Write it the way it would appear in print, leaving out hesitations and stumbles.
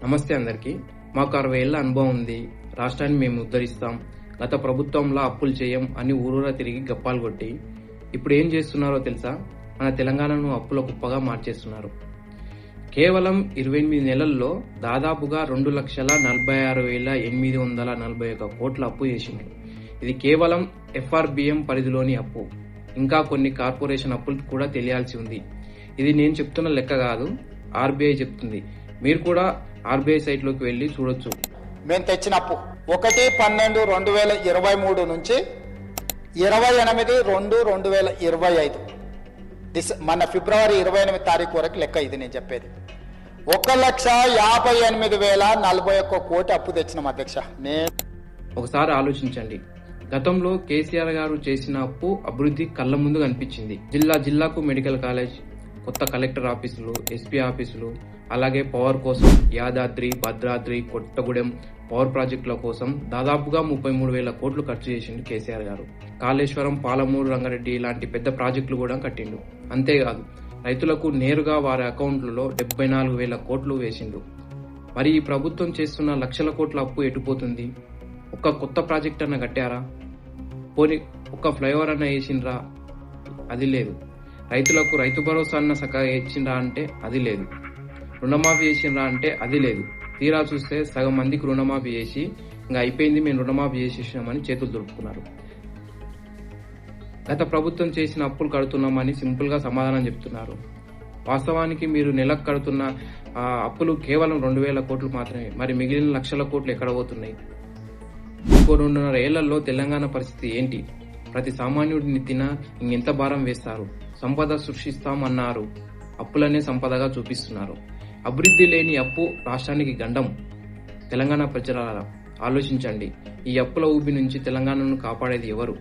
నమస్తే అందరికీ. మాకు 60 ఏళ్ల అనుభవం ఉంది. రాష్ట్రాన్ని మేము ఉద్ధరిస్తాం, గత ప్రభుత్వంలా అప్పులు చేయం అని ఊరూరా తిరిగి గప్పాలు కొట్టి ఇప్పుడు ఏం చేస్తున్నారో తెలుసా? మన తెలంగాణను అప్పుల కుప్పగా మార్చేస్తున్నారు. కేవలం 28 నెలల్లో దాదాపుగా 2,46,841 కోట్ల అప్పు చేసింది. ఇది కేవలం FRBM పరిధిలోని అప్పు. ఇంకా కొన్ని కార్పొరేషన్ అప్పులు కూడా తెలియాల్సి ఉంది. ఇది నేను చెప్తున్న లెక్క కాదు, RBI చెప్తుంది. మీరు కూడా RBI సైట్లోకి వెళ్ళి చూడొచ్చు. మేము తెచ్చిన అప్పు 1/12/2023 నుంచి 28/2/2025 మన ఫిబ్రవరి 28 తారీఖు వరకు లెక్క ఇది నేను చెప్పేది. 1,58,041 కోటి అప్పు తెచ్చినాం అధ్యక్ష. ఒకసారి ఆలోచించండి. గతంలో కేసీఆర్ గారు చేసిన అప్పు అభివృద్ధి కళ్ళ ముందు కనిపించింది. జిల్లాకు మెడికల్ కాలేజ్, కొత్త కలెక్టర్ ఆఫీసులు, SP ఆఫీసులు, అలాగే పవర్ కోసం యాదాద్రి, భద్రాద్రి, కొత్తగూడెం పవర్ ప్రాజెక్టుల కోసం దాదాపుగా 33,000 కోట్లు ఖర్చు చేసిండు కేసీఆర్ గారు. కాళేశ్వరం, పాలమూరు, రంగారెడ్డి ఇలాంటి పెద్ద ప్రాజెక్టులు కూడా కట్టిండు. అంతేకాదు, రైతులకు నేరుగా వారి అకౌంట్లలో 74,000 కోట్లు వేసిండు. మరి ఈ ప్రభుత్వం చేస్తున్న లక్షల కోట్ల అప్పు ఎటుపోతుంది? ఒక్క కొత్త ప్రాజెక్ట్ అన్న కట్టారా? పోనీ ఒక్క ఫ్లైఓవర్ అన్న వేసిండ్రా? అది లేదు. రైతులకు రైతు భరోసా అన్న సగం ఇచ్చిండ్రా అంటే అది లేదు. రుణమాఫీ చేసిండ్రా అంటే అది లేదు. తీరా చూస్తే సగం మందికి రుణమాఫీ చేసి ఇంకా అయిపోయింది, మేము రుణమాఫీ చేసేసామని చేతులు దులుపుకున్నారు. గత ప్రభుత్వం చేసిన అప్పులు కడుతున్నామని సింపుల్ గా సమాధానం చెప్తున్నారు. వాస్తవానికి మీరు నెలకు కడుతున్న అప్పులు కేవలం 2,000 కోట్లు మాత్రమే. మరి మిగిలిన లక్షల కోట్లు ఎక్కడ పోతున్నాయి? ఇంకో 2.5 ఏళ్లలో తెలంగాణ పరిస్థితి ఏంటి? ప్రతి సామాన్యుడి నెత్తిన ఇంకెంత భారం వేస్తారు? సంపద సృష్టిస్తామన్నారు, అప్పులనే సంపదగా చూపిస్తున్నారు. అభివృద్ధి లేని అప్పు రాష్ట్రానికి గండం. తెలంగాణ ప్రజలారా ఆలోచించండి. ఈ అప్పుల ఊబి నుంచి తెలంగాణను కాపాడేది ఎవరు?